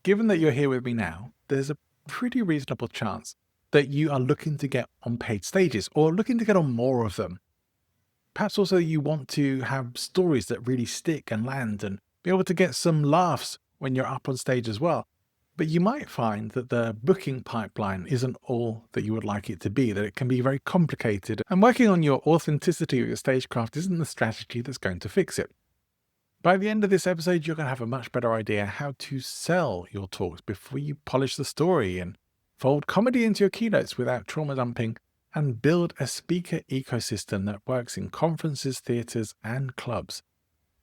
given that you're here with me now, there's a pretty reasonable chance that you are looking to get on paid stages or looking to get on more of them. Perhaps also you want to have stories that really stick and land and be able to get some laughs when you're up on stage as well. But you might find that the booking pipeline isn't all that you would like it to be, that it can be very complicated, and working on your authenticity of your stagecraft isn't the strategy that's going to fix it. By the end of this episode, you're going to have a much better idea how to sell your talks before you polish the story and fold comedy into your keynotes without trauma dumping, and build a speaker ecosystem that works in conferences, theatres, and clubs.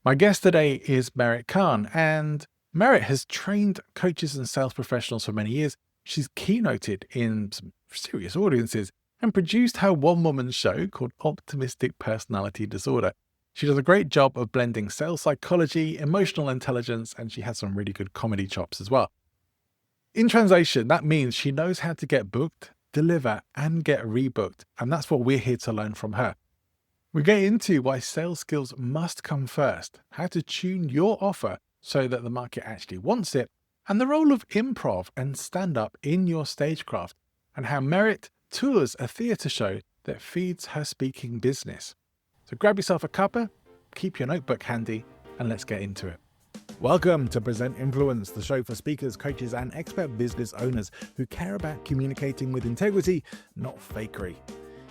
My guest today is Merit Khan, and Merit has trained coaches and sales professionals for many years. She's keynoted in some serious audiences and produced her one-woman show called Optimistic Personality Disorder. She does a great job of blending sales psychology, emotional intelligence, and she has some really good comedy chops as well. In translation, that means she knows how to get booked, deliver, and get rebooked, and that's what we're here to learn from her. We get into why sales skills must come first, how to tune your offer so that the market actually wants it, and the role of improv and stand-up in your stagecraft, and how Merit tours a theatre show that feeds her speaking business. So grab yourself a cuppa, keep your notebook handy, and let's get into it. Welcome to Present Influence, the show for speakers, coaches, and expert business owners who care about communicating with integrity, not fakery.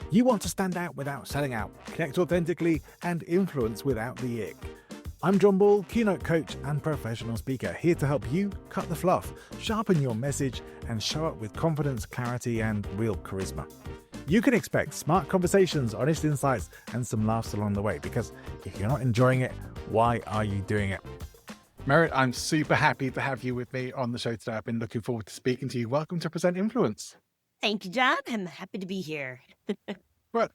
You want to stand out without selling out, connect authentically, and influence without the ick. I'm John Ball, keynote coach and professional speaker, here to help you cut the fluff, sharpen your message, and show up with confidence, clarity, and real charisma. You can expect smart conversations, honest insights, and some laughs along the way, because if you're not enjoying it, why are you doing it? Merit, I'm super happy to have you with me on the show today. I've been looking forward to speaking to you. Welcome to Present Influence. Thank you, John. I'm happy to be here. Well,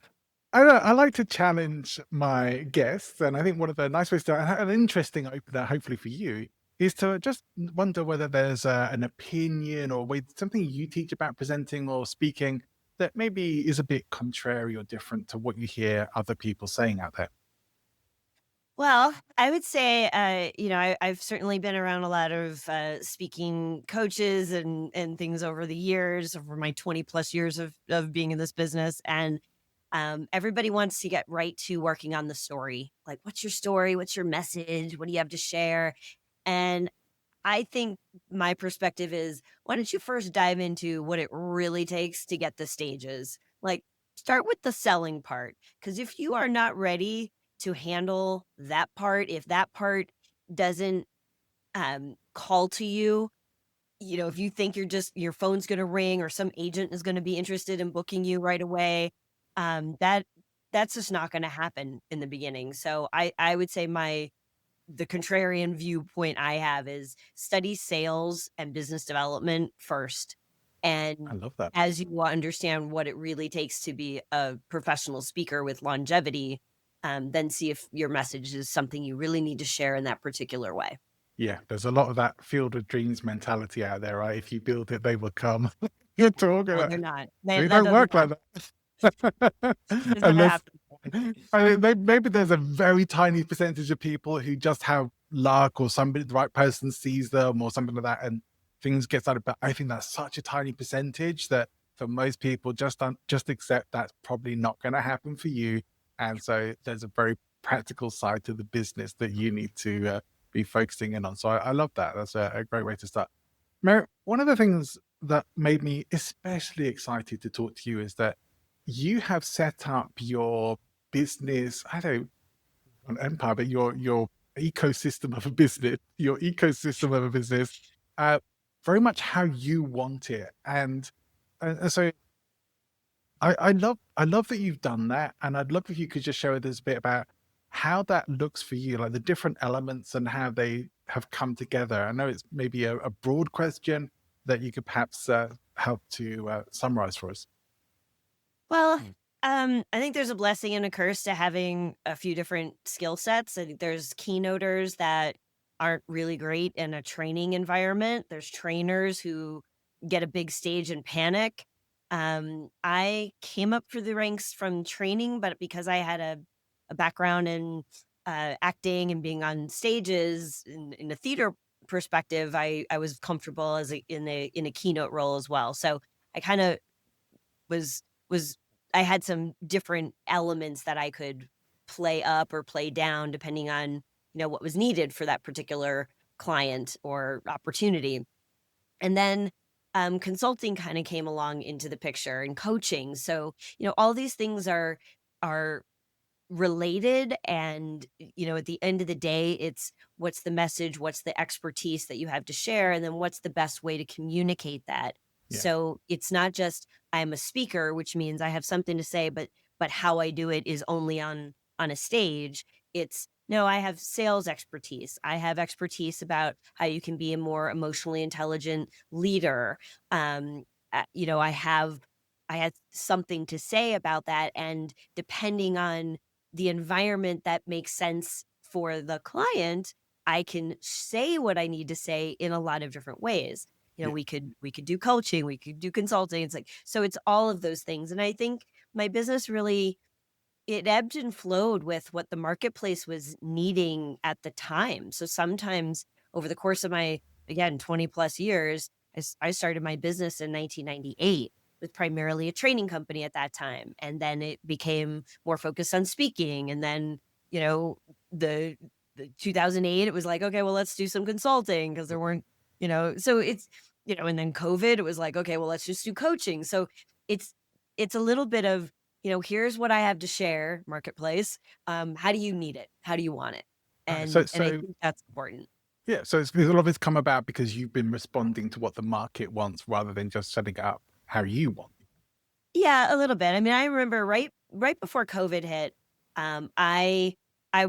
I like to challenge my guests, and I think one of the nice ways to, an interesting opener, hopefully for you, is to just wonder whether there's an opinion or something you teach about presenting or speaking that maybe is a bit contrary or different to what you hear other people saying out there. Well, I would say, I've certainly been around a lot of speaking coaches and things over the years, over my 20 plus years of being in this business. And everybody wants to get right to working on the story. Like, what's your story? What's your message? What do you have to share? And I think my perspective is, why don't you first dive into what it really takes to get the stages? Like, start with the selling part. Because if you are not ready to handle that part, if that part doesn't call to you, if you think your phone's going to ring or some agent is going to be interested in booking you right away, that's just not going to happen in the beginning. So I would say the contrarian viewpoint I have is study sales and business development first. I And love that. as you understand what it really takes to be a professional speaker with longevity, then see if your message is something you really need to share in that particular way. Yeah, there's a lot of that field of dreams mentality out there, right? If you build it, they will come. You're talking No, about they're not. they That don't doesn't work like happen. that. Does not Unless happen. I mean, maybe there's a very tiny percentage of people who just have luck, or somebody, the right person sees them, or something like that, and things get started. But I think that's such a tiny percentage that for most people, just accept that's probably not going to happen for you. And so there's a very practical side to the business that you need to be focusing in on. So I love that. That's a great way to start. Mary, one of the things that made me especially excited to talk to you is that you have set up your business, I don't know, an empire, but your ecosystem of a business, uh, very much how you want it. And so I love that you've done that. And I'd love if you could just share with us a bit about how that looks for you, like the different elements and how they have come together. I know it's maybe a broad question that you could perhaps help to summarize for us. Well, I think there's a blessing and a curse to having a few different skill sets. I think there's keynoters that aren't really great in a training environment. There's trainers who get a big stage and panic. I came up through the ranks from training, but because I had a background in acting and being on stages in the theater perspective, I was comfortable as in a keynote role as well. So I kind of was I had some different elements that I could play up or play down depending on, what was needed for that particular client or opportunity. And then consulting kind of came along into the picture and coaching. So, all these things are related, and at the end of the day, it's what's the message, what's the expertise that you have to share, and then what's the best way to communicate that. Yeah. So it's not just I'm a speaker, which means I have something to say, but how I do it is only on a stage. It's no, I have sales expertise, I have expertise about how you can be a more emotionally intelligent leader. I had something to say about that, and depending on the environment that makes sense for the client, I can say what I need to say in a lot of different ways. Yeah. We could do coaching, we could do consulting. It's like, so it's all of those things. And I think my business really, it ebbed and flowed with what the marketplace was needing at the time. So sometimes over the course of my, again, 20 plus years, I started my business in 1998 with primarily a training company at that time. And then it became more focused on speaking. And then, you know, the, the 2008, it was like, okay, well, let's do some consulting because there weren't, so it's, and then COVID, it was like, okay, well, let's just do coaching. So it's, it's a little bit of, here's what I have to share, marketplace. How do you need it? How do you want it? And I So think that's important. yeah, so it's a lot of it's come about because you've been responding to what the market wants rather than just setting it up how you want. Yeah, a little bit. I mean, I remember right before COVID hit, I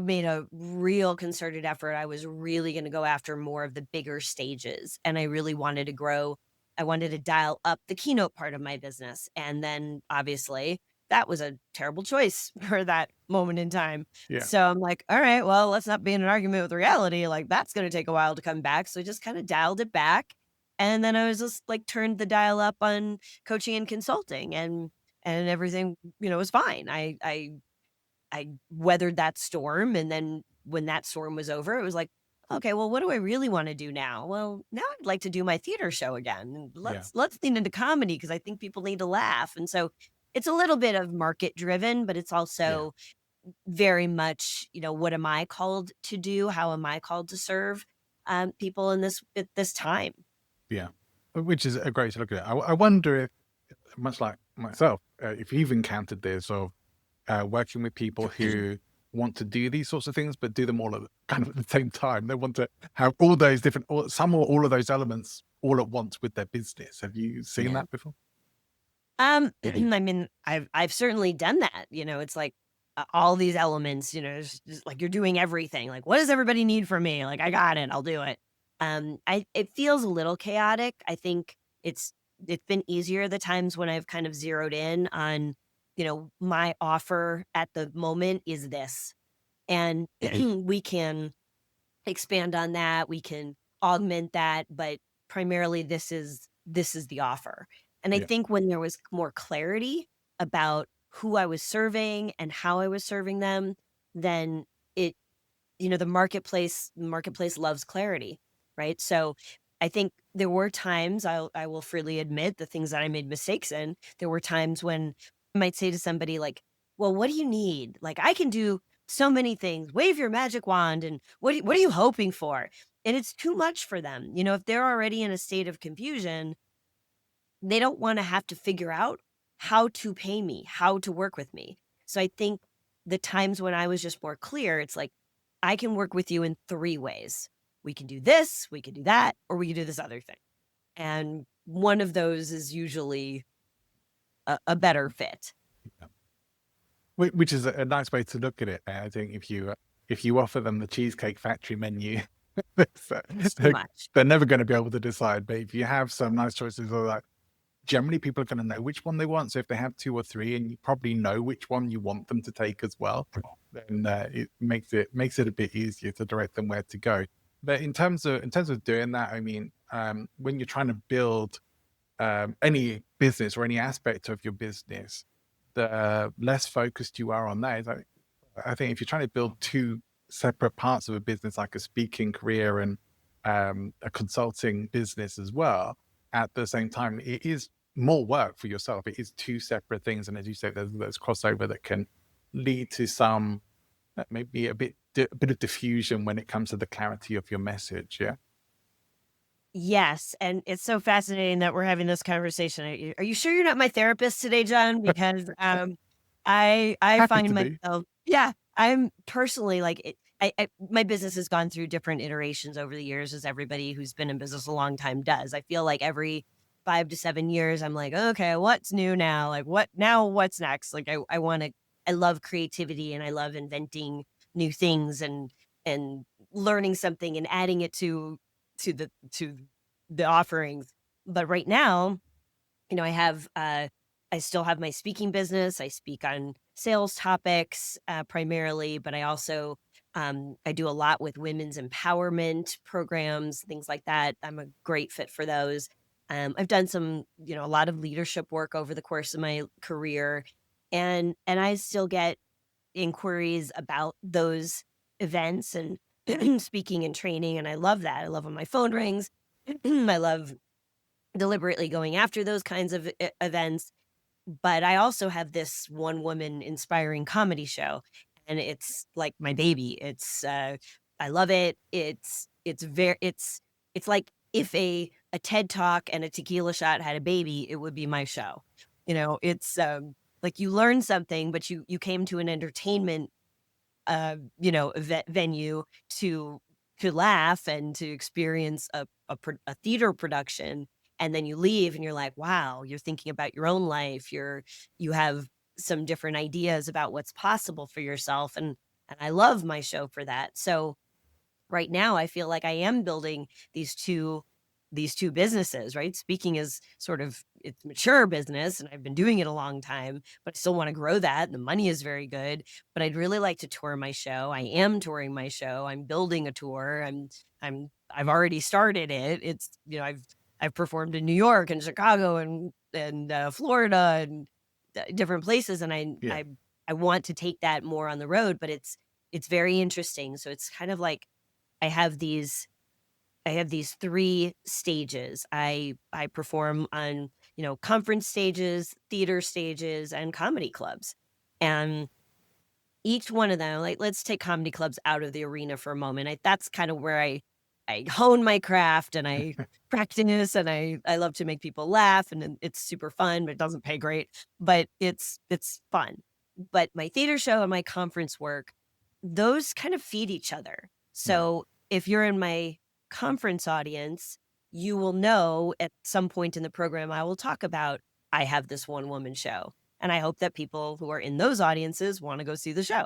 made a real concerted effort. I was really going to go after more of the bigger stages, and I really wanted to grow. I wanted to dial up the keynote part of my business, and then obviously that was a terrible choice for that moment in time. Yeah. So I'm like, all right, well, let's not be in an argument with reality. Like that's going to take a while to come back. So I just kind of dialed it back, and then I was just like turned the dial up on coaching and consulting, and everything, was fine. I weathered that storm, and then when that storm was over, it was like, "Okay, well, what do I really wanna do now?" Well, now I'd like to do my theater show again, and Yeah. let's lean into comedy because I think people need to laugh, and so it's a little bit of market driven, but it's Yeah. also very much, what am I called to do? How am I called to serve, people in this at this time? Yeah. Which is a great to look at. I wonder if, much like myself, if you've encountered this or working with people who want to do these sorts of things, but do them all at kind of at the same time. They want to have all those different, or some or all of those elements all at once with their business. Have you seen Yeah. that before? I mean, I've certainly done that. It's like all these elements. It's just like you're doing everything. Like, what does everybody need from me? Like, I got it. I'll do it. It feels a little chaotic. I think it's been easier the times when I've kind of zeroed in on, my offer at the moment is this, and we can expand on that, we can augment that, but primarily this is the offer. And I Yeah. think when there was more clarity about who I was serving and how I was serving them, then it the marketplace loves clarity, right? So I think there were times I will freely admit the things that I made mistakes in. There were times when I might say to somebody like, "Well, what do you need? Like I can do so many things. Wave your magic wand and what are you hoping for?" And it's too much for them. If they're already in a state of confusion, they don't wanna have to figure out how to pay me, how to work with me. So I think the times when I was just more clear, it's like, I can work with you in 3 ways. We can do this, we can do that, or we can do this other thing. And one of those is usually a better fit. Yeah. Which is a nice way to look at it. I think if you offer them the Cheesecake Factory menu, so It's too they're, much. they're never going to be able to decide. But if you have some nice choices, or like generally people are going to know which one they want. So if they have two or three, and you probably know which one you want them to take as well, then it makes it a bit easier to direct them where to go. But in terms of doing that, I mean, when you're trying to build any business or any aspect of your business, the less focused you are on that. I think if you're trying to build two separate parts of a business, like a speaking career and a consulting business as well, at the same time, it is more work for yourself. It is two separate things. And as you say, there's crossover that can lead to some maybe a bit of diffusion when it comes to the clarity of your message. Yeah. Yes, and it's so fascinating that we're having this conversation. Are you sure you're not my therapist today, John? Because, I Happy find to be. myself yeah, I'm personally like it I my business has gone through different iterations over the years, as everybody who's been in business a long time does. I feel like every 5 to 7 years, I'm like, "Okay, what's new now? Like, what's next?" Like, I love creativity, and I love inventing new things and learning something and adding it to the offerings. But right now, I still have my speaking business. I speak on sales topics, primarily, but I do a lot with women's empowerment programs, things like that. I'm a great fit for those. I've done a lot of leadership work over the course of my career, and I still get inquiries about those events and speaking and training, and I love that. I love when my phone rings. I love deliberately going after those kinds of events, but I also have this one woman inspiring comedy show, and it's like my baby. I love it. It's like if a TED Talk and a tequila shot had a baby, it would be my show. It's like you learn something, but you came to an entertainment venue to laugh and to experience a theater production, and then you leave and you're like, "Wow," you're thinking about your own life, you have some different ideas about what's possible for yourself, and I love my show for that. So right now I feel like I am building these 2 these 2 businesses, right? Speaking is sort of it's mature business and I've been doing it a long time, but I still want to grow that. The money is very good, but I'd really like to tour my show. I am touring my show. I'm building a tour. I've already started it. I've performed in New York and Chicago and Florida and different places, and Yeah. I want to take that more on the road, but it's very interesting. So it's kind of like I have these I have these 3 stages. I perform on, conference stages, theater stages, and comedy clubs. And each one of them, like, let's take comedy clubs out of the arena for a moment. That's kind of where I hone my craft and I practice and I love to make people laugh, and then it's super fun, but it doesn't pay great, but it's fun. But my theater show and my conference work, those kind of feed each other. Right. So if you're in my conference audience, you will know at some point in the program I will talk about I have this one woman show. And I hope that people who are in those audiences wanna go see the show.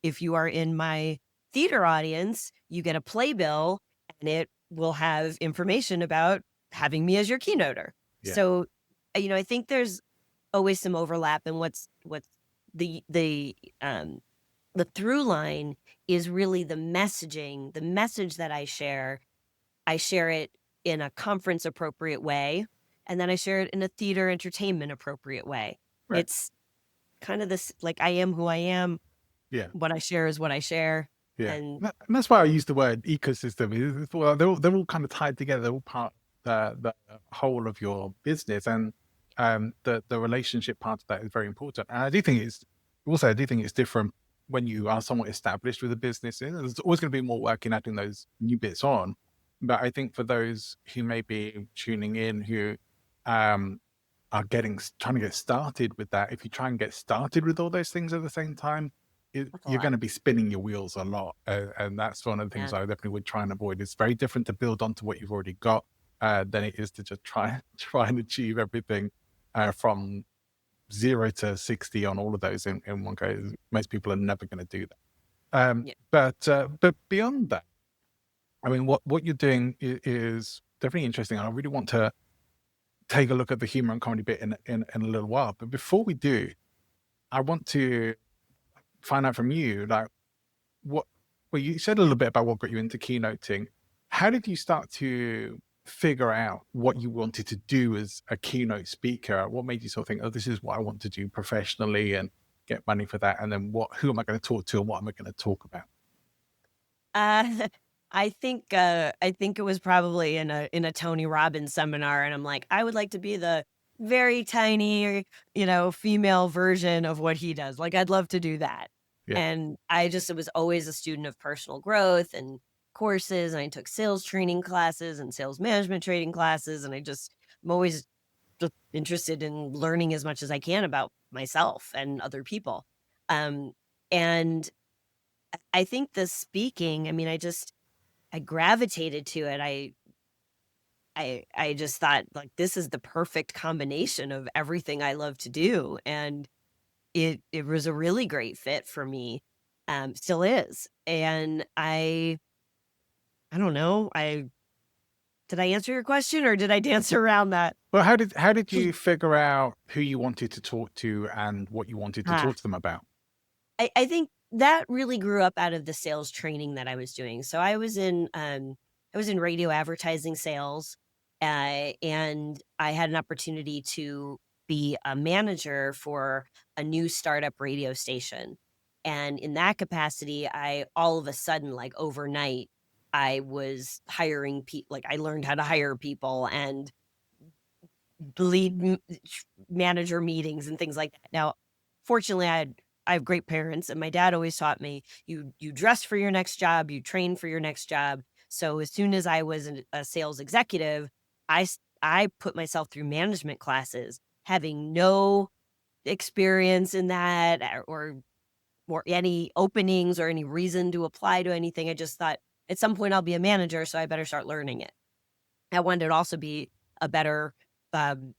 If you are in my theater audience, you get a playbill, and it will have information about having me as your keynoter. Yeah. So, I think there's always some overlap, and what's the through line is really the messaging, the message that I share it in a conference appropriate way, and then I share it in a theater entertainment appropriate way. Right. It's kind of this like, I am who I am, Yeah. what I share is what I share, Yeah, and and that's why I use the word ecosystem. Well, they're all kind of tied together. They're all part the whole of your business, and the relationship part of that is very important. And I do think it's different when you are somewhat established with a business. There's always going to be more work in adding those new bits on. But I think for those who may be tuning in who um, are trying to get started with that, if you try and get started with all those things at the same time, that's a you're lot. going to be spinning your wheels a lot, and that's one of the things Yeah, I definitely would try and avoid. It's very different to build onto what you've already got than it is to just try and achieve everything from 0 to 60 on all of those in one go. Most people are never going to do that. yeah. But beyond that, I mean, what you're doing is definitely interesting, and I really want to take a look at the humor and comedy bit in a little while. But before we do, I want to find out from you, like, what well, you said a little bit about what got you into keynoting. How did you start to figure out what you wanted to do as a keynote speaker? What made you sort of think, oh, this is what I want to do professionally and get money for that? And then who am I going to talk to and what am I going to talk about? Uh, I think it was probably in a Tony Robbins seminar, and I'm like, "I would like to be the very tiny, female version of what he does." Like, I'd love to do that. Yeah. And I just was always a student of personal growth and courses, and I took sales training classes and sales management training classes, and I'm always just interested in learning as much as I can about myself and other people. Um, and I think the speaking, I mean, I gravitated to it. I just thought, like, this is the perfect combination of everything I love to do, and it was a really great fit for me, still is, and I don't know, I did I answer your question, or did I dance around that? Well, how did you figure out who you wanted to talk to and what you wanted to Ah. talk to them about? I think that really grew up out of the sales training that I was doing. So I was in radio advertising sales, and I had an opportunity to be a manager for a new startup radio station. And in that capacity, I all of a sudden, like overnight, I was hiring people. Like I learned how to hire people and lead manager meetings and things like that. Now, fortunately, I have great parents, and my dad always taught me you dress for your next job, you train for your next job. So as soon as I was a sales executive, I put myself through management classes, having no experience in that or any openings or any reason to apply to anything. I just thought at some point I'll be a manager, so I better start learning it. I wanted to also be a better, um,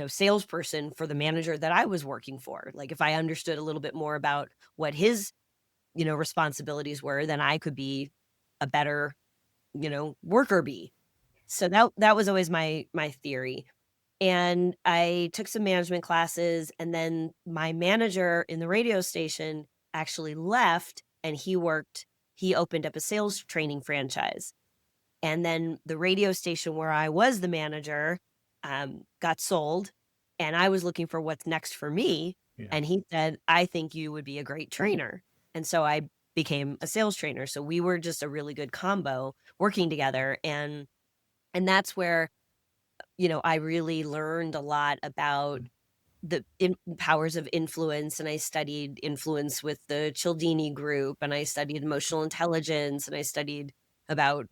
salesperson for the manager that I was working for. Like if I understood a little bit more about what his, responsibilities were, then I could be a better, worker bee. So that was always my theory. And I took some management classes, and then my manager in the radio station actually left, and he opened up a sales training franchise. And then the radio station where I was the manager, got sold, and I was looking for what's next for me, Yeah. and he said, "I think you would be a great trainer." And so I became a sales trainer, so we were just a really good combo working together, and that's where, I really learned a lot about the powers of influence, and I studied influence with the Cialdini group, and I studied emotional intelligence, and I studied about,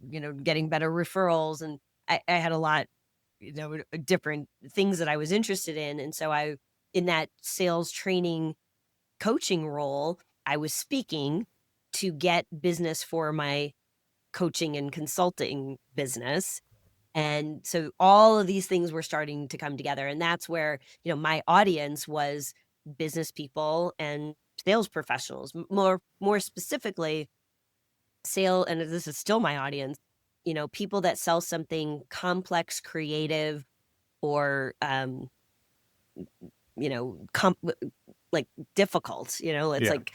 getting better referrals, and I had a lot, different things that I was interested in, and so I in that sales training coaching role, I was speaking to get business for my coaching and consulting business, and so all of these things were starting to come together. And that's where, my audience was business people and sales professionals. More specifically, and this is still my audience, people that sell something complex, creative, or like difficult, it's Yeah. like,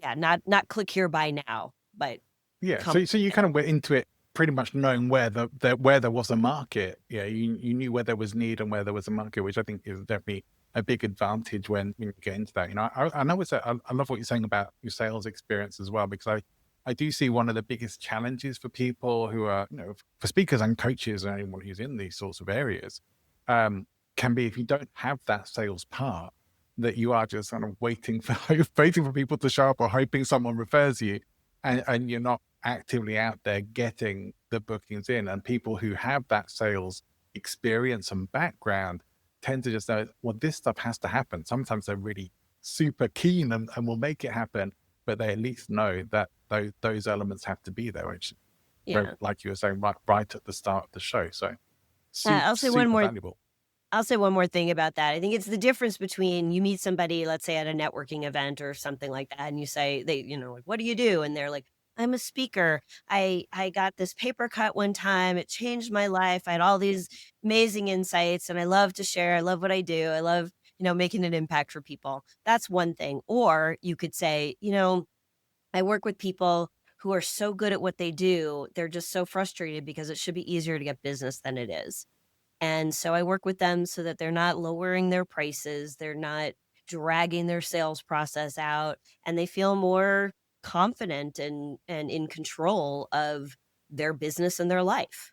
yeah, not click here buy now, but Yeah. come. So you kind of went into it pretty much knowing where there was a market. Yeah. You knew where there was need and where there was a market, which I think is definitely a big advantage when you get into that. I know I love what you're saying about your sales experience as well, because I do see one of the biggest challenges for people who are, for speakers and coaches and anyone who's in these sorts of areas, um, can be if you don't have that sales part, that you are just kind of waiting for people to show up or hoping someone refers you, and you're not actively out there getting the bookings in. And people who have that sales experience and background tend to just know, well, this stuff has to happen. Sometimes they're really super keen and will make it happen, but they at least know that those elements have to be there, which, Yeah. like you were saying, right at the start of the show. So I'll say one super more valuable. I'll say one more thing about that. I think it's the difference between you meet somebody, let's say at a networking event or something like that, and you say like, "What do you do?" And they're like, "I'm a speaker. I got this paper cut one time. It changed my life. I had all these amazing insights, and I love to share. I love what I do. I love, making an impact for people." That's one thing. Or you could say, I work with people who are so good at what they do. They're just so frustrated because it should be easier to get business than it is. And so I work with them so that they're not lowering their prices, they're not dragging their sales process out, and they feel more confident and in control of their business and their life.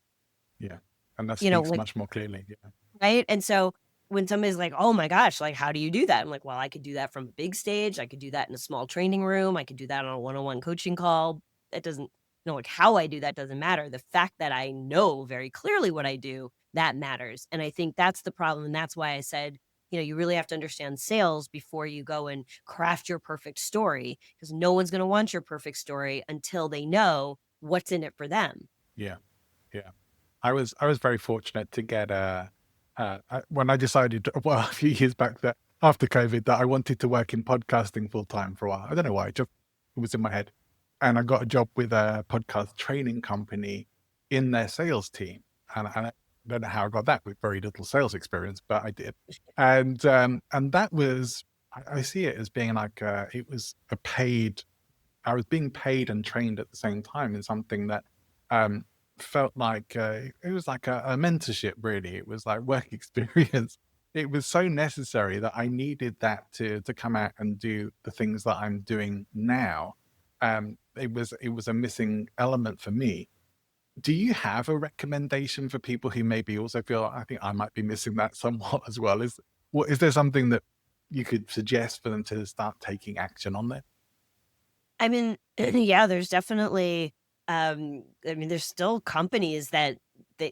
Yeah. And that You know, speaks like, much more clearly. Yeah. right? And so when somebody's like, "Oh my gosh, like, how do you do that?" I'm like, "Well, I could do that from a big stage. I could do that in a small training room. I could do that on a one-on-one coaching call." It doesn't, like, how I do that doesn't matter. The fact that I know very clearly what I do, that matters. And I think that's the problem. And that's why I said, you really have to understand sales before you go and craft your perfect story, because no one's going to want your perfect story until they know what's in it for them. Yeah. Yeah. I was very fortunate to get when I decided, well, a few years back, that after COVID, that I wanted to work in podcasting full time for a while. I don't know why, it was in my head, and I got a job with a podcast training company in their sales team, and I don't know how I got that with very little sales experience, but I did, and that was, I see it as being like it was a paid. I was being paid and trained at the same time in something that um, felt like it was like a mentorship. Really, it was like work experience. It was so necessary that I needed that to come out and do the things that I'm doing now. It was a missing element for me. Do you have a recommendation for people who maybe also feel, I think I might be missing that somewhat as well? Is there something that you could suggest for them to start taking action on there? I mean, yeah, there's definitely, I mean, there's still companies that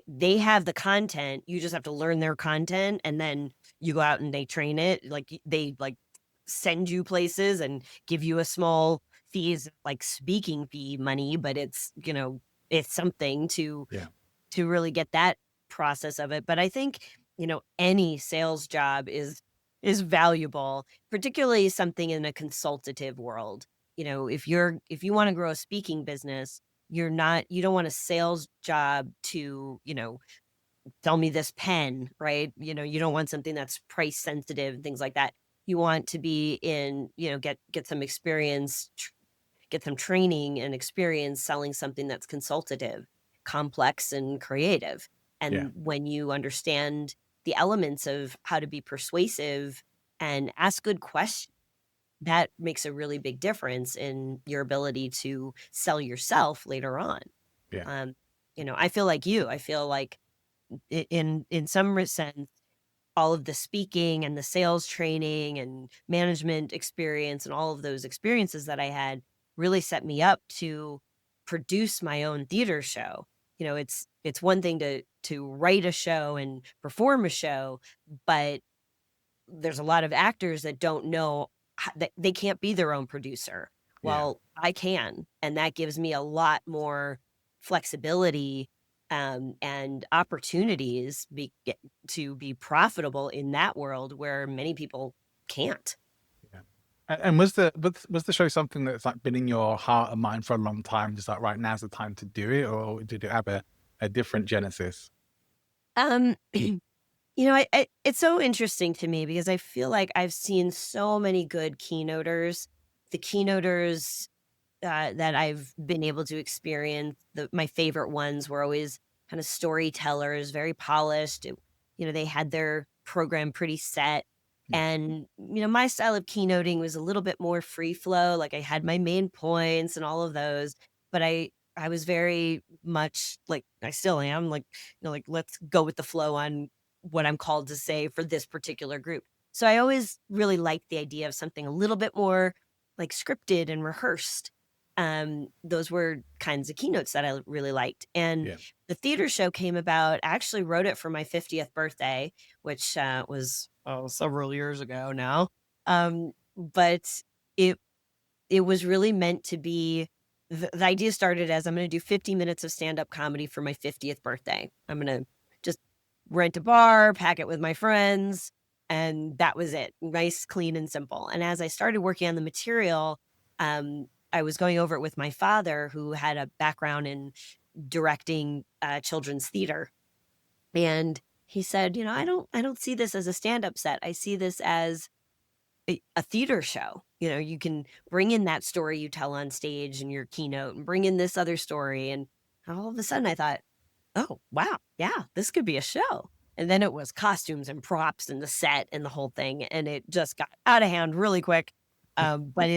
they have the content. You just have to learn their content, and then you go out and they train it. Like, they like send you places and give you a small fees, like speaking fee money, but it's something Yeah, to really get that process of it. But I think, any sales job is valuable, particularly something in a consultative world. If you want to grow a speaking business, you don't want a sales job to, sell me this pen, right? You don't want something that's price sensitive and things like that. You want to be in, get some experience, get some training and experience selling something that's consultative, complex, and creative. yeah, And when you understand the elements of how to be persuasive and ask good questions, that makes a really big difference in your ability to sell yourself later on. yeah. Um, I feel like you. I feel like in some sense, all of the speaking and the sales training and management experience and all of those experiences that I had really set me up to produce my own theater show. It's one thing to write a show and perform a show, but there's a lot of actors that don't know that they can't be their own producer. Yeah. Well, I can, and that gives me a lot more flexibility, and opportunities to be profitable in that world where many people can't. Yeah. And was the show something that's like been in your heart and mind for a long time? Just like right now's the time to do it, or did it have a different genesis? Um, it's so interesting to me because I feel like I've seen so many good keynoters. The keynoters that I've been able to experience, my favorite ones were always kind of storytellers, very polished. They had their program pretty set. Yeah. And, my style of keynoting was a little bit more free flow. Like, I had my main points and all of those, but I was very much like, I still am like, like, let's go with the flow on what I'm called to say for this particular group. So I always really liked the idea of something a little bit more like scripted and rehearsed. Those were kinds of keynotes that I really liked. And Yeah. the theater show came about, I actually wrote it for my 50th birthday, which was several years ago now. But it it was really meant to be, the idea started as, I'm going to do 50 minutes of stand-up comedy for my 50th birthday. I'm going to just rent a bar, pack it with my friends, and that was it. Nice, clean, and simple. And as I started working on the material, I was going over it with my father, who had a background in directing children's theater. And he said, I don't see this as a stand-up set. I see this as a theater show. You can bring in that story you tell on stage in your keynote and bring in this other story. And all of a sudden I thought, oh, wow, yeah, this could be a show. And then it was costumes and props and the set and the whole thing. And it just got out of hand really quick. But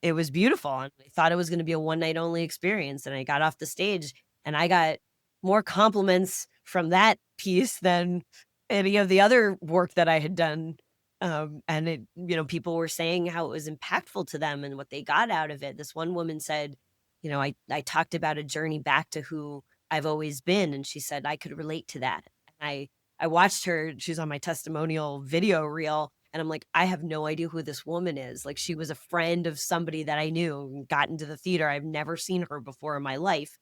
it was beautiful, and I thought it was gonna be a one night only experience, and I got off the stage, and I got more compliments from that piece than any of the other work that I had done, and people were saying how it was impactful to them and what they got out of it. This one woman said, "I talked about a journey back to who I've always been," and she said, "I could relate to that." And I watched her, she's on my testimonial video reel, and I'm like, "I have no idea who this woman is." Like, she was a friend of somebody that I knew and got into the theater. I've never seen her before in my life,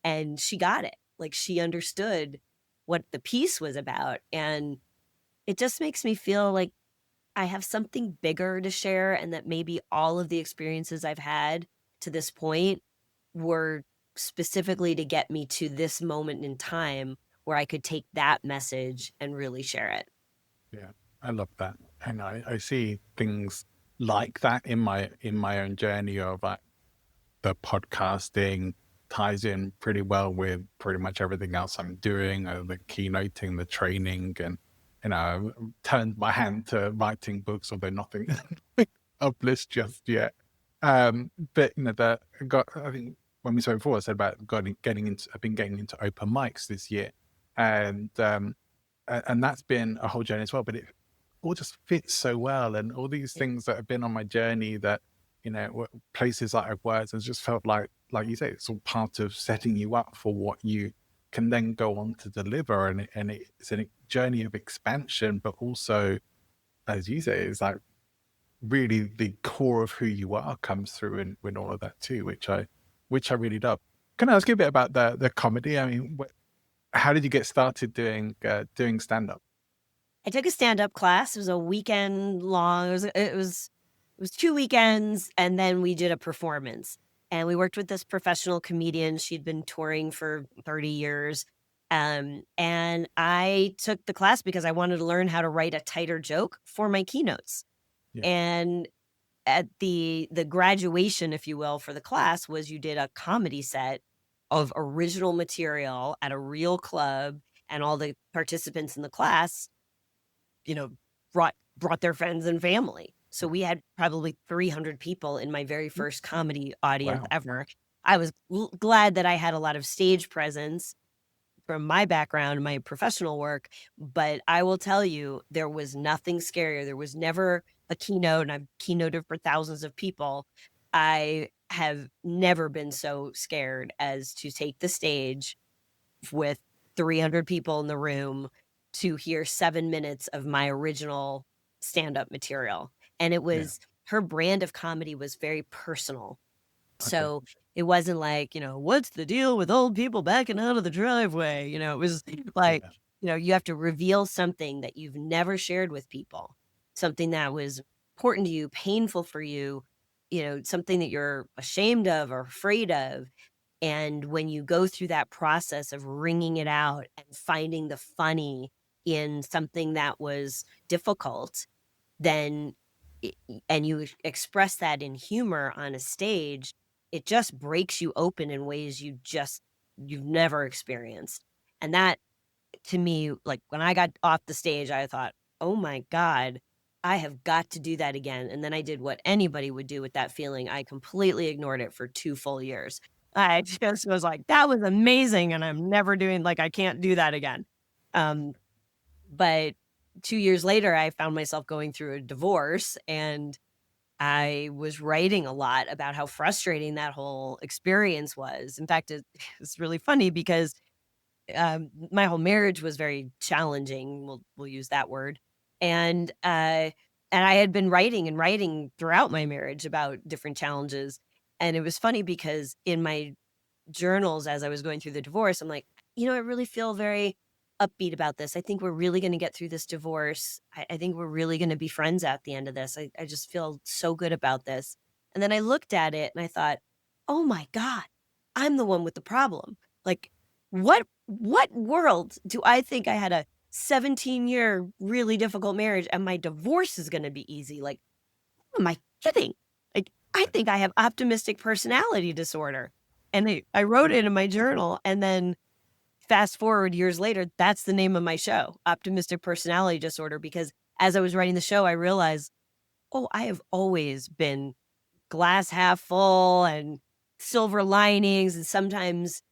and she got it. Like, she understood what the piece was about, and it just makes me feel like I have something bigger to share, and that maybe all of the experiences I've had to this point were specifically to get me to this moment in time where I could take that message and really share it. Yeah, I love that. And I see things like that in my own journey of like the podcasting ties in pretty well with pretty much everything else I'm doing, the keynoting, the training, and turned my hand to writing books, although nothing published just yet. But that got, I think when we spoke before, I said about getting into, I've been getting into open mics this year, and that's been a whole journey as well. But it all just fits so well, and all these things that have been on my journey that places that I've worked has just felt like you say, it's all part of setting you up for what you can then go on to deliver, and it's a journey of expansion, but also, as you say, it's like really the core of who you are comes through in all of that too, which I really love. Can I ask you a bit about the comedy? I mean, how did you get started doing stand up? I took a stand-up class. It was a weekend long. It was 2 weekends, and then we did a performance. And we worked with this professional comedian. She'd been touring for 30 years. And I took the class because I wanted to learn how to write a tighter joke for my keynotes. Yeah, And at the graduation, if you will, for the class was you did a comedy set of original material at a real club, and all the participants in the class you know, brought their friends and family. So we had probably 300 people in my very first comedy audience wow, ever. I was glad that I had a lot of stage presence from my background, my professional work, but I will tell you, there was nothing scarier. There was never a keynote, and I've keynoted for thousands of people. I have never been so scared as to take the stage with 300 people in the room to hear 7 minutes of my original stand-up material, and it yeah, was her brand of comedy was very personal. okay, So, it wasn't like, "What's the deal with old people backing out of the driveway?" It was like, yeah, you have to reveal something that you've never shared with people, something that was important to you, painful for you, something that you're ashamed of or afraid of, and when you go through that process of wringing it out and finding the funny in something that was difficult, then and you express that in humor on a stage, it just breaks you open in ways you've never experienced. And that to me, like when I got off the stage, I thought, "Oh my God, I have got to do that again." And then I did what anybody would do with that feeling. I completely ignored it for 2 full years. I just was like, "That was amazing, and I'm never doing like, I can't do that again." Um, but 2 years later, I found myself going through a divorce, and I was writing a lot about how frustrating that whole experience was. In fact, it's really funny because my whole marriage was very challenging, we'll use that word, and I had been writing and writing throughout my marriage about different challenges, and it was funny because in my journals as I was going through the divorce, I'm like, I really feel very upbeat about this. I think we're really gonna get through this divorce. I think we're really gonna be friends at the end of this. I just feel so good about this." And then I looked at it and I thought, "Oh my God, I'm the one with the problem." Like, what world do I think I had a 17-year really difficult marriage and my divorce is gonna be easy? Like, who am I kidding? Like, I think I have optimistic personality disorder. And I wrote it in my journal, and then fast forward years later, that's the name of my show, Optimistic Personality Disorder, because as I was writing the show, I realized, "Oh, I have always been glass half full and silver linings, and sometimes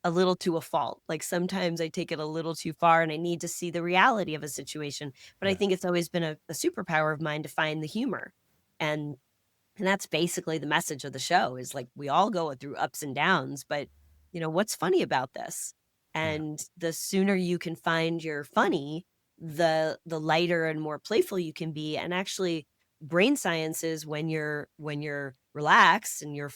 a little to a fault. Like, sometimes I take it a little too far and I need to see the reality of a situation. But I Yeah. think it's always been a superpower of mine to find the humor. And and that's basically the message of the show is like we all go through ups and downs, but what's funny about this? Yeah. And the sooner you can find your funny, the lighter and more playful you can be. And actually brain science is when you're relaxed and you're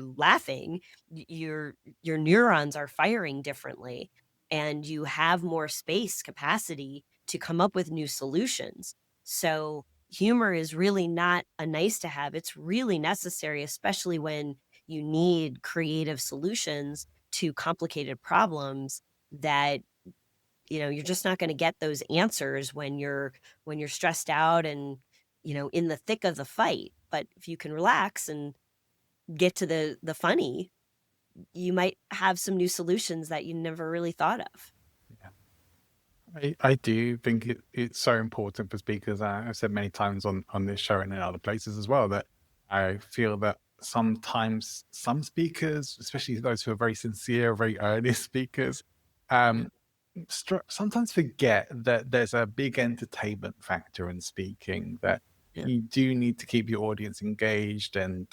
laughing, your neurons are firing differently and you have more space capacity to come up with new solutions. So humor is really not a nice to have. It's really necessary, especially when you need creative solutions to complicated problems that you're just not going to get those answers when you're stressed out and in the thick of the fight. But if you can relax and get to the funny, you might have some new solutions that you never really thought of. Yeah. I do think it's so important for speakers. I've said many times on this show and in other places as well that I feel that sometimes some speakers, especially those who are very sincere, very earnest speakers, um, sometimes forget that there's a big entertainment factor in speaking, that Yeah. you do need to keep your audience engaged and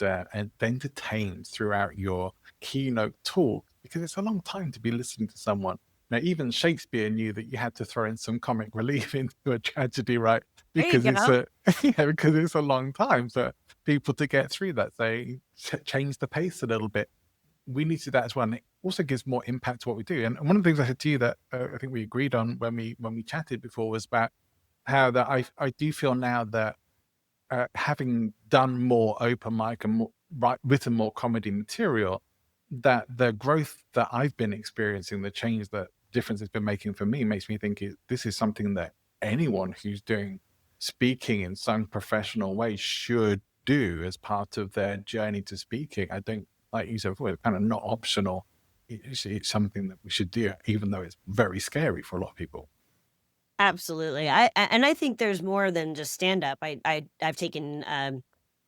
entertained throughout your keynote talk, because it's a long time to be listening to someone. Now, even Shakespeare knew that you had to throw in some comic relief into a tragedy, right? There you Because it's go. a yeah, because it's a long time for people to get through that. They change the pace a little bit. We need to do that as well, and it also gives more impact to what we do. And one of the things I said to you that I think we agreed on when we chatted before was about how that I do feel now that having done more open mic and written more comedy material, that the growth that I've been experiencing, the change that difference it's been making for me, makes me think this is something that anyone who's doing speaking in some professional way should do as part of their journey to speaking. I don't, like you said before, it's kind of not optional. It's something that we should do, even though it's very scary for a lot of people. Absolutely. And I think there's more than just stand up. I've taken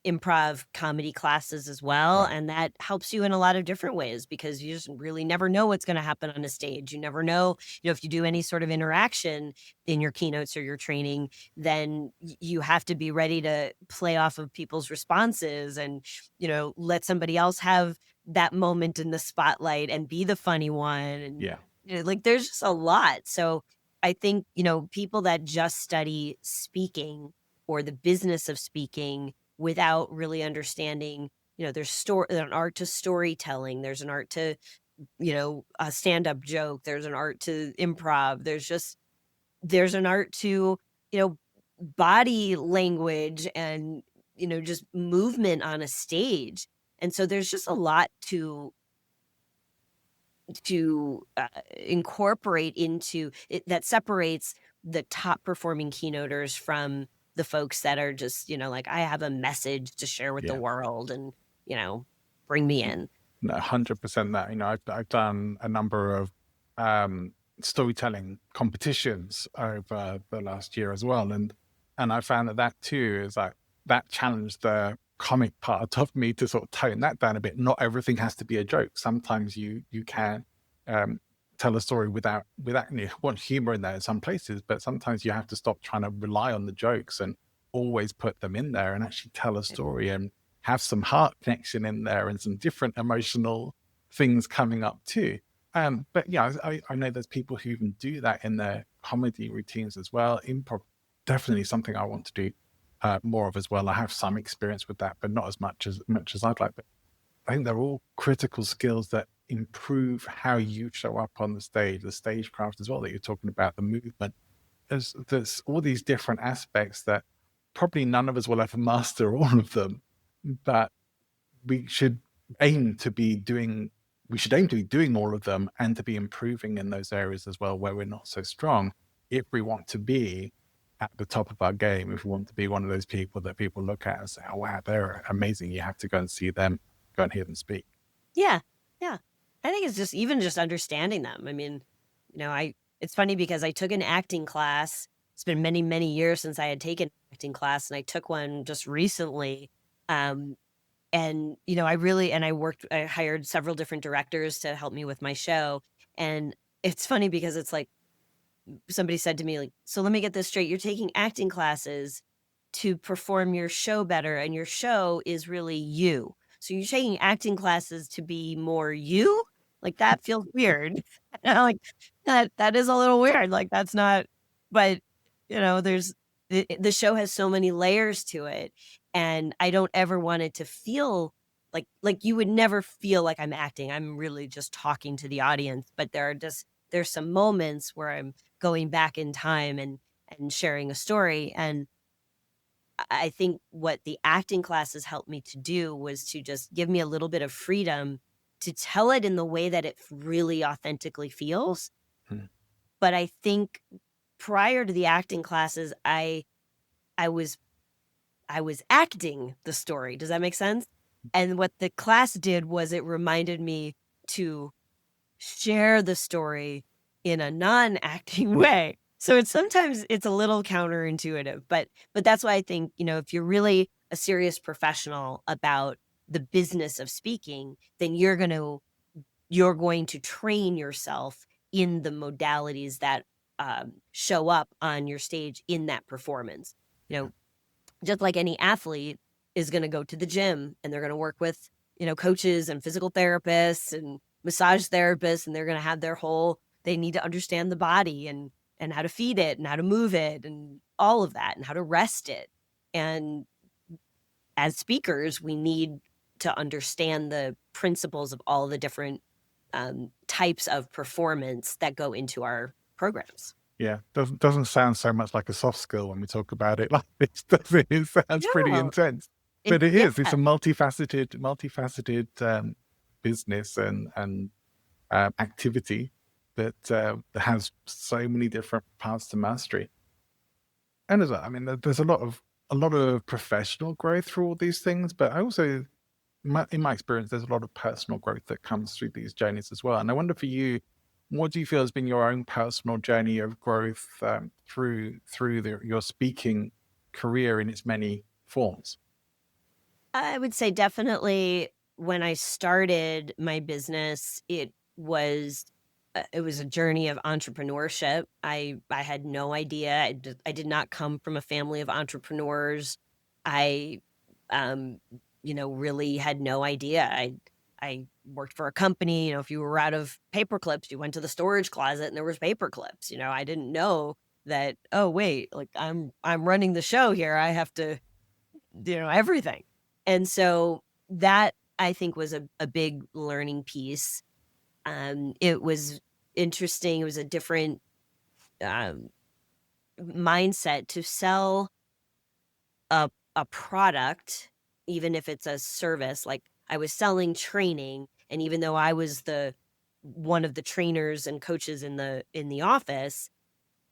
improv comedy classes as well, Right. and that helps you in a lot of different ways because you just really never know what's going to happen on a stage. You never know, if you do any sort of interaction in your keynotes or your training, then you have to be ready to play off of people's responses and, let somebody else have that moment in the spotlight and be the funny one and Yeah. like there's just a lot. So I think, people that just study speaking or the business of speaking without really understanding, there's an art to storytelling, there's an art to, a stand-up joke, there's an art to improv, there's an art to, you know, body language and, just movement on a stage. And so there's just a lot to incorporate into it that separates the top performing keynoters from the folks that are just, like, "I have a message to share with the Yeah. world and, you know, bring me in." No, 100% that. I've done a number of storytelling competitions over the last year as well, and I found that too is like that challenged the comic part of me to sort of tone that down a bit. Not everything has to be a joke. Sometimes you can um, tell a story without want humor in there in some places, but sometimes you have to stop trying to rely on the jokes and always put them in there and actually tell a story and have some heart connection in there and some different emotional things coming up too. But yeah, I know there's people who even do that in their comedy routines as well. Improv, definitely something I want to do more of as well. I have some experience with that, but not as much as I'd like. But I think they're all critical skills that improve how you show up on the stagecraft as well that you're talking about, the movement. There's all these different aspects that probably none of us will ever master all of them, but we should aim to be doing we should aim to be doing all of them and to be improving in those areas as well where we're not so strong, if we want to be at the top of our game, if we want to be one of those people that people look at and say, oh wow, they're amazing, you have to go and see them, go and hear them speak. Yeah, yeah. I think it's just even just understanding them. I mean, I it's funny because I took an acting class. It's been many, many years since I had taken an acting class, and I took one just recently. Um, And, I hired several different directors to help me with my show. And it's funny because it's like somebody said to me, like, so let me get this straight. You're taking acting classes to perform your show better, and your show is really you. So you're taking acting classes to be more you? Like, that feels weird. And I'm like, that is a little weird. Like, that's not, but there's the show has so many layers to it. And I don't ever want it to feel like you would never feel like I'm acting. I'm really just talking to the audience. But there's some moments where I'm going back in time and sharing a story. And I think what the acting classes helped me to do was to just give me a little bit of freedom to tell it in the way that it really authentically feels. Hmm. But I think prior to the acting classes, I was I was acting the story. Does that make sense? And what the class did was it reminded me to share the story in a non-acting way. So sometimes it's a little counterintuitive, but that's why I think, if you're really a serious professional about the business of speaking, then you're going to train yourself in the modalities that show up on your stage in that performance. You know, just like any athlete is going to go to the gym and they're going to work with, coaches and physical therapists and massage therapists, and they're going to have they need to understand the body and how to feed it and how to move it and all of that and how to rest it. And as speakers, we need to understand the principles of all the different types of performance that go into our programs. Yeah, doesn't sound so much like a soft skill when we talk about it like this, does it? It sounds pretty No, intense, but it yeah. is. It's a multifaceted business and activity that has so many different paths to mastery. And as well, I mean, there's a lot of professional growth through all these things, but I also, in my experience, there's a lot of personal growth that comes through these journeys as well. And I wonder for you, what do you feel has been your own personal journey of growth through your speaking career in its many forms? I would say definitely when I started my business, it was a journey of entrepreneurship. I had no idea. I did not come from a family of entrepreneurs. I, um, really had no idea. I worked for a company. If you were out of paper clips, you went to the storage closet and there was paper clips. I didn't know that. Oh wait, like I'm running the show here. I have to everything. And so that I think was a big learning piece. It was interesting. It was a different um, mindset to sell a product, even if it's a service. Like I was selling training, and even though I was the one of the trainers and coaches in the office,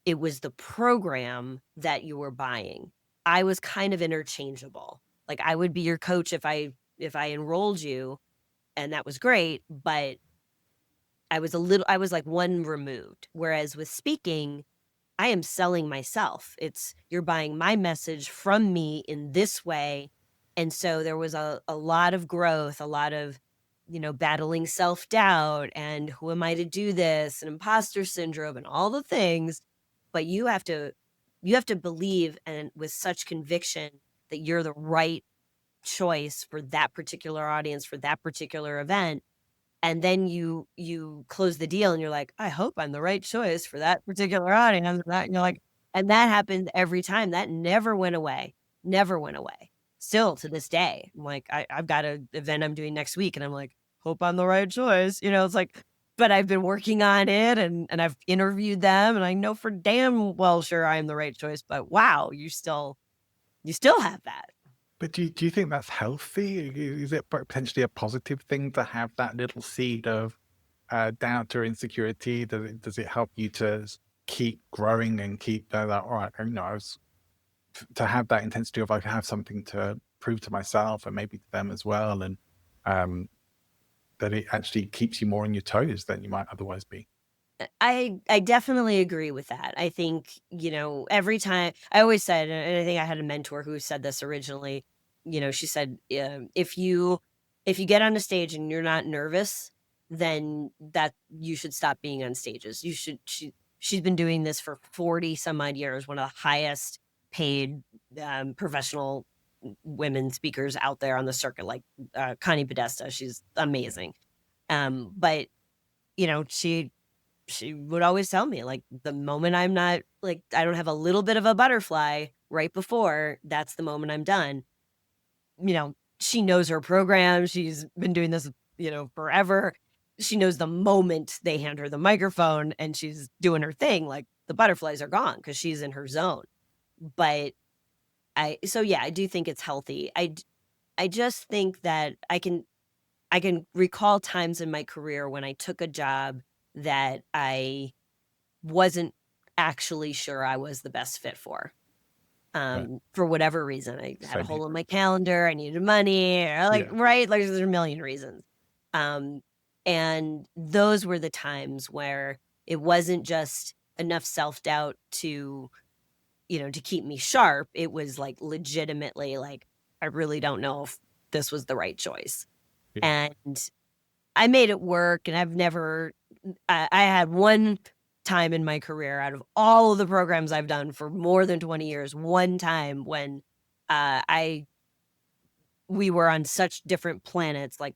it was the program that you were buying. I was kind of interchangeable. Like, I would be your coach if I enrolled you, and that was great, but I was like one removed. Whereas with speaking, I am selling myself. It's you're buying my message from me in this way. And so there was a lot of growth, a lot of, battling self-doubt and who am I to do this and imposter syndrome and all the things. But you have to believe and with such conviction that you're the right choice for that particular audience, for that particular event. And then you close the deal and you're like, "I hope I'm the right choice for that particular audience." And that happened every time. That never went away. Never went away. Still to this day. I'm like, I've got an event I'm doing next week, and I'm like, "Hope I'm the right choice." It's like, but I've been working on it and I've interviewed them, and I know for damn well sure I am the right choice, but wow, you still have that. But do you think that's healthy? Is it potentially a positive thing to have that little seed of doubt or insecurity? Does it help you to keep growing and keep that? All right, to have that intensity of I have something to prove to myself and maybe to them as well, and um, that it actually keeps you more on your toes than you might otherwise be. I definitely agree with that. I think, every time I always said, and I think I had a mentor who said this originally, she said, if you get on a stage and you're not nervous, then that you should stop being on stages. She's been doing this for 40 some odd years, one of the highest paid professional women speakers out there on the circuit, like Connie Podesta. She's amazing. But she would always tell me, like, the moment I'm not, like, I don't have a little bit of a butterfly right before, that's the moment I'm done. She knows her program. She's been doing this, forever. She knows the moment they hand her the microphone and she's doing her thing, like, the butterflies are gone because she's in her zone. But yeah, I do think it's healthy. I just think that I can recall times in my career when I took a job that I wasn't actually sure I was the best fit Right. for whatever reason. I had a Same here. hole in my calendar, I needed money, or like, Yeah. right? Like, there's a million reasons. Um, and those were the times where it wasn't just enough self-doubt to keep me sharp. It was like legitimately like, I really don't know if this was the right choice. Yeah. And I made it work, and I've never I had one time in my career out of all of the programs I've done for more than 20 years, one time when, I we were on such different planets, like,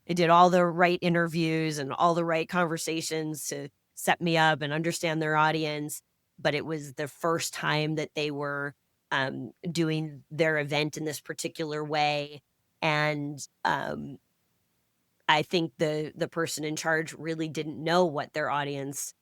I did all the right interviews and all the right conversations to set me up and understand their audience, but it was the first time that they were, doing their event in this particular way, and, I think the person in charge really didn't know what their audience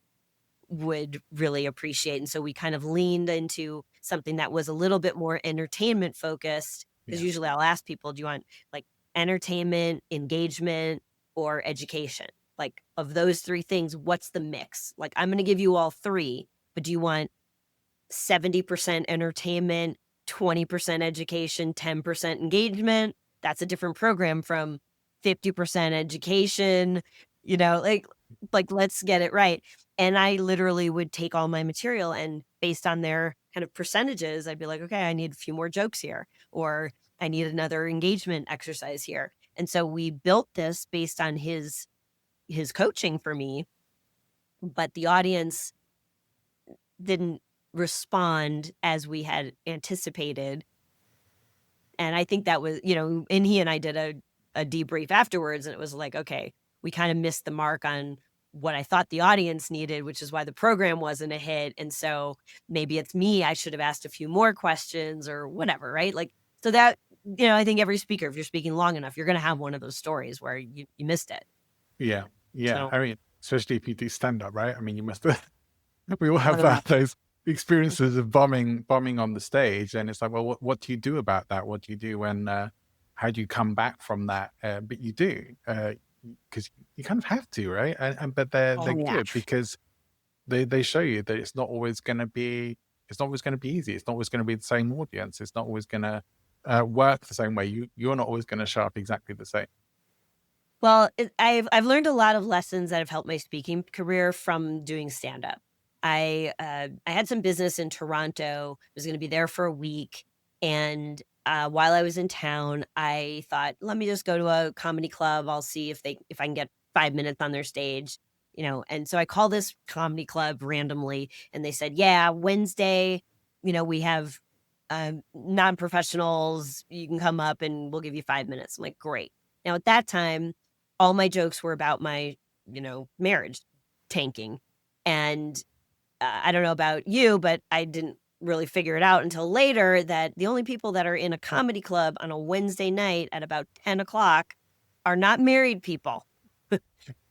would really appreciate, and so we kind of leaned into something that was a little bit more entertainment focused. Because Yeah. usually I'll ask people, "Do you want, like, entertainment, engagement, or education? Like, of those 3 things, what's the mix? Like, I'm gonna give you all 3, but do you want 70% entertainment, 20% education, 10% engagement? That's a different program from 50% education, like, let's get it right." And I literally would take all my material, and based on their kind of percentages, I'd be like, "Okay, I need a few more jokes here," or "I need another engagement exercise here." And so we built this based on his coaching for me, but the audience didn't respond as we had anticipated, and I think that was, and he and I did a debrief afterwards, and it was like, "Okay, we kinda missed the mark on what I thought the audience needed, which is why the program wasn't a hit, and so maybe it's me, I should have asked a few more questions," or whatever, right? Like, so that, I think every speaker, if you're speaking long enough, you're gonna have one of those stories where you missed it. Yeah. Yeah. So, I mean, especially if you do stand up, right? I mean, you must we all have what about those experiences of bombing on the stage, and it's like, well, what do you do about that? What do you do when how do you come back from that? But you do, because you kind of have to, right? And but they're Oh, yeah. good because they show you that it's not always gonna be easy. It's not always gonna be the same audience. It's not always gonna work the same way. You're not always gonna show up exactly the same. Well, I've learned a lot of lessons that have helped my speaking career from doing stand up. I had some business in Toronto. I was going to be there for a week, and while I was in town, I thought, let me just go to a comedy club. I'll see if I can get 5 minutes on their stage, And so I called this comedy club randomly, and they said, "Yeah, Wednesday, we have non professionals. You can come up, and we'll give you 5 minutes." I'm like, "Great." Now, at that time, all my jokes were about my, marriage tanking. And I don't know about you, but I didn't really figure it out until later that the only people that are in a comedy club on a Wednesday night at about 10 o'clock are not married people.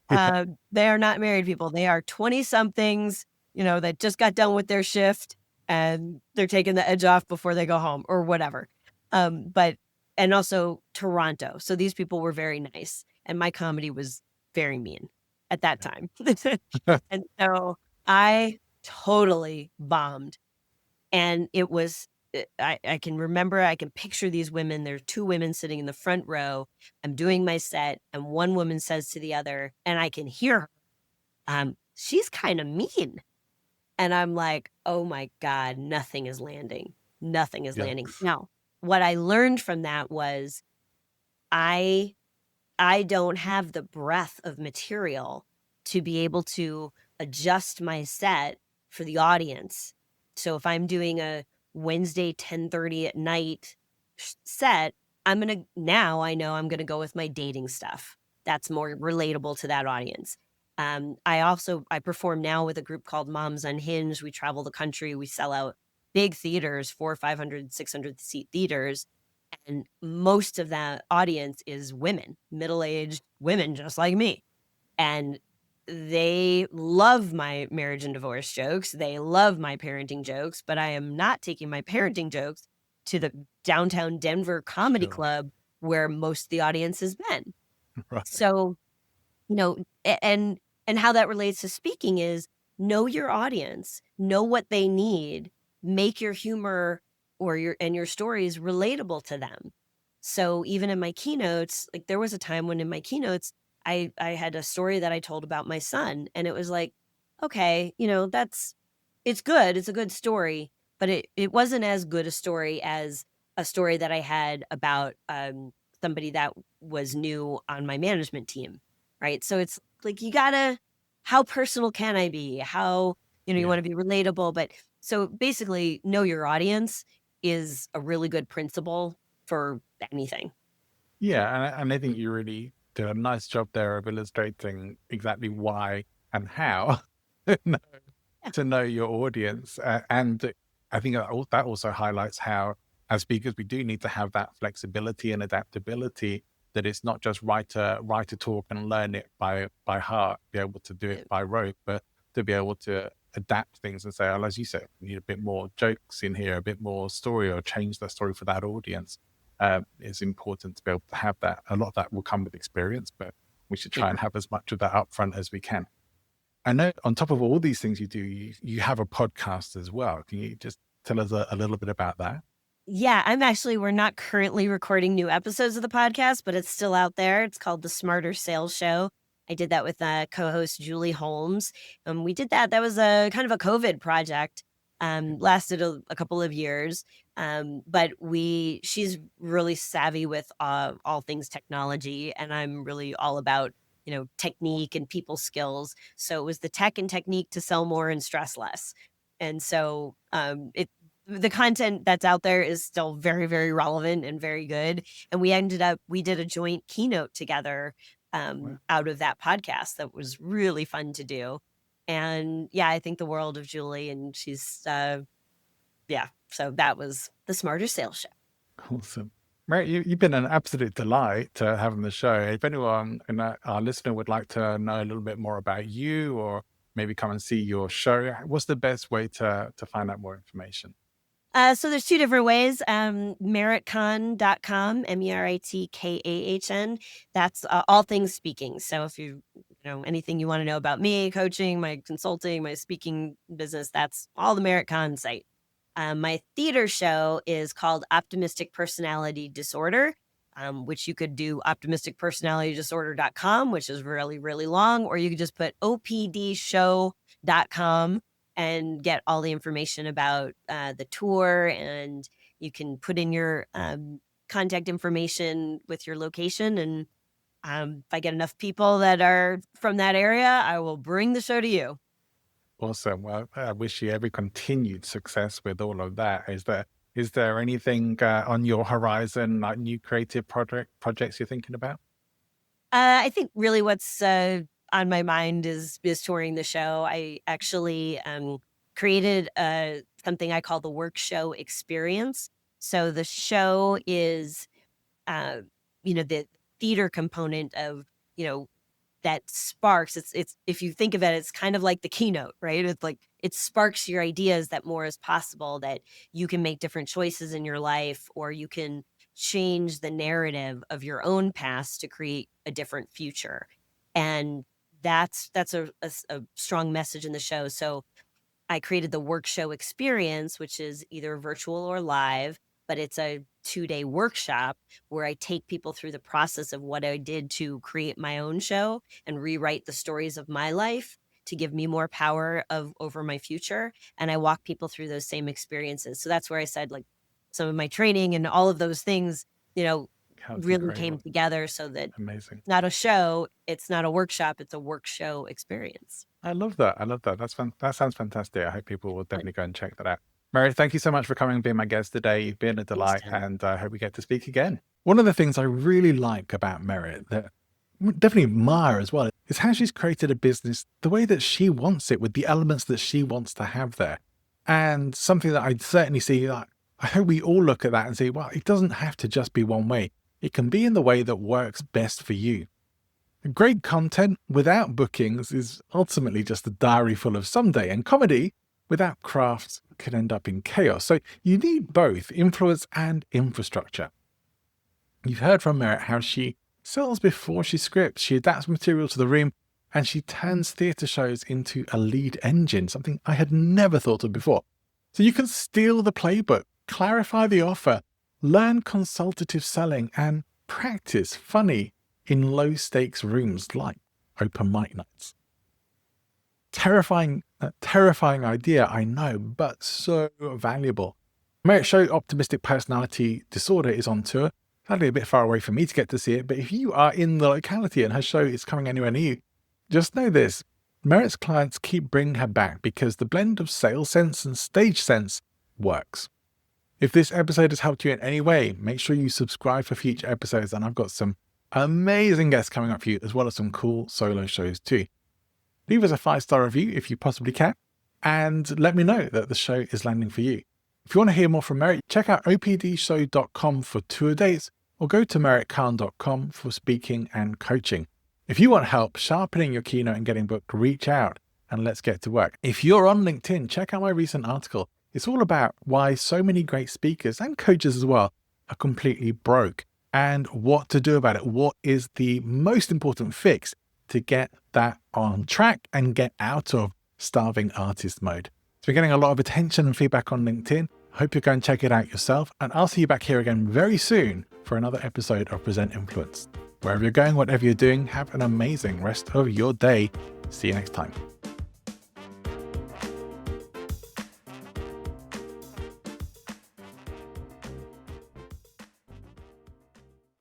Yeah. They are not married people. They are 20 somethings, that just got done with their shift, and they're taking the edge off before they go home or whatever. But, and also Toronto. So these people were very nice, and my comedy was very mean at that time. And so I totally bombed. And it was, I can remember, I can picture these women. There are 2 women sitting in the front row. I'm doing my set, and one woman says to the other, and I can hear her, "She's kinda mean." And I'm like, "Oh my god, nothing is landing. Nothing is landing." Yikes. Now, what I learned from that was I I don't have the breadth of material to be able to adjust my set for the audience. So if I'm doing a Wednesday 10:30 at night set, now I know I'm gonna go with my dating stuff. That's more relatable to that audience. I perform now with a group called Moms Unhinged. We travel the country. We sell out big theaters, 400, 500, 600 seat theaters, and most of that audience is women, middle-aged women just like me, and they love my marriage and divorce jokes, they love my parenting jokes, but I am not taking my parenting jokes to the downtown Denver comedy Sure. club where most of the audience is men. Right. So, you know, and how that relates to speaking is know your audience, know what they need, make your humor or your stories relatable to them. So even in my keynotes, like there was a time when in my keynotes I had a story that I told about my son and it was like, okay, it's good. It's a good story, but it wasn't as good a story as a story that I had about somebody that was new on my management team. Right. So it's like you gotta how personal can I be? You Yeah. want to be relatable, but so basically know your audience is a really good principle for anything. Yeah, and I think you really did a nice job there of illustrating exactly why and how to know Yeah. to know your audience. And I think that also highlights how, as speakers, we do need to have that flexibility and adaptability. That it's not just write to talk and learn it by heart, be able to do it Yeah. by rote, but to be able to adapt things and say, oh, as you said, we need a bit more jokes in here, a bit more story, or change the story for that audience. It's important to be able to have that. A lot of that will come with experience, but we should Yeah. try and have as much of that upfront as we can. I know on top of all these things you do, you have a podcast as well. Can you just tell us a little bit about that? Yeah, we're not currently recording new episodes of the podcast, but it's still out there. It's called The Smarter Sales Show. I did that with co-host Julie Holmes. We did that. That was a kind of a COVID project. Lasted a couple of years. But she's really savvy with all things technology, and I'm really all about technique and people skills. So it was the tech and technique to sell more and stress less. And so the content that's out there is still very, very relevant and very good. And we did a joint keynote together Well, out of that podcast that was really fun to do. And yeah, I think the world of Julie, and yeah. So that was the Smarter Sales Show. awesome. Right, you've been an absolute delight to have on the show. If anyone in our listener would like to know a little bit more about you or maybe come and see your show, what's the best way to find out more information? So there's 2 different ways, meritcon.com, MERITKAHN. That's, all things speaking. So if anything you wanna know about me, coaching, my consulting, my speaking business, that's all the MeritCon site. My theater show is called Optimistic Personality Disorder, which you could do optimisticpersonalitydisorder.com, which is really, really long, or you could just put opdshow.com and get all the information about the tour. And you can put in your contact information with your location. And if I get enough people that are from that area, I will bring the show to you. Awesome. Well, I wish you every continued success with all of that. Is there anything on your horizon, like new creative projects you're thinking about? I think really what's on my mind is touring the show. I actually created something I call the work show experience. So the show is, uh, the theater component of you know that sparks. It's if you think of it, it's kind of like the keynote, right? It's like it sparks your ideas that more is possible, that you can make different choices in your life, or you can change the narrative of your own past to create a different future. And that's a strong message in the show. So I created the work show experience, which is either virtual or live, but it's a 2-day workshop where I take people through the process of what I did to create my own show and rewrite the stories of my life to give me more power of over my future. And I walk people through those same experiences. So that's where I said, like, some of my training and all of those things, That's really incredible. came together so that Amazing. not a show, it's not a workshop, it's a work show experience. I love that. I love that. That sounds fantastic. I hope people will definitely go and check that out. Merit, thank you so much for coming and being my guest today. You've been a Thanks, delight, Tim. and I hope we get to speak again. One of the things I really like about Merit, that definitely admire as well, is how she's created a business the way that she wants it, with the elements that she wants to have there. And something that I certainly see, like, I hope we all look at that and say, well, it doesn't have to just be one way. It can be in the way that works best for you. Great content without bookings is ultimately just a diary full of someday, and comedy without craft can end up in chaos. So you need both influence and infrastructure. You've heard from Merit how she sells before she scripts, she adapts material to the room, and she turns theatre shows into a lead engine, something I had never thought of before. So you can steal the playbook, clarify the offer, learn consultative selling, and practice funny in low-stakes rooms like open mic nights. Terrifying idea, I know, but so valuable. Merit's show Optimistic Personality Disorder is on tour. Sadly, a bit far away for me to get to see it, but if you are in the locality and her show is coming anywhere near you, just know this: Merit's clients keep bringing her back because the blend of sales sense and stage sense works. If this episode has helped you in any way, make sure you subscribe for future episodes, and I've got some amazing guests coming up for you, as well as some cool solo shows too. Leave us a 5-star review if you possibly can, and let me know that the show is landing for you. If you want to hear more from Merit, check out opdshow.com for tour dates, or go to meritkhan.com for speaking and coaching. If you want help sharpening your keynote and getting booked, reach out and let's get to work. If you're on LinkedIn, check out my recent article. It's all about why so many great speakers and coaches as well are completely broke, and what to do about it. What is the most important fix to get that on track and get out of starving artist mode? It's been getting a lot of attention and feedback on LinkedIn. I hope you go and check it out yourself, and I'll see you back here again very soon for another episode of Present Influence. Wherever you're going, whatever you're doing, have an amazing rest of your day. See you next time.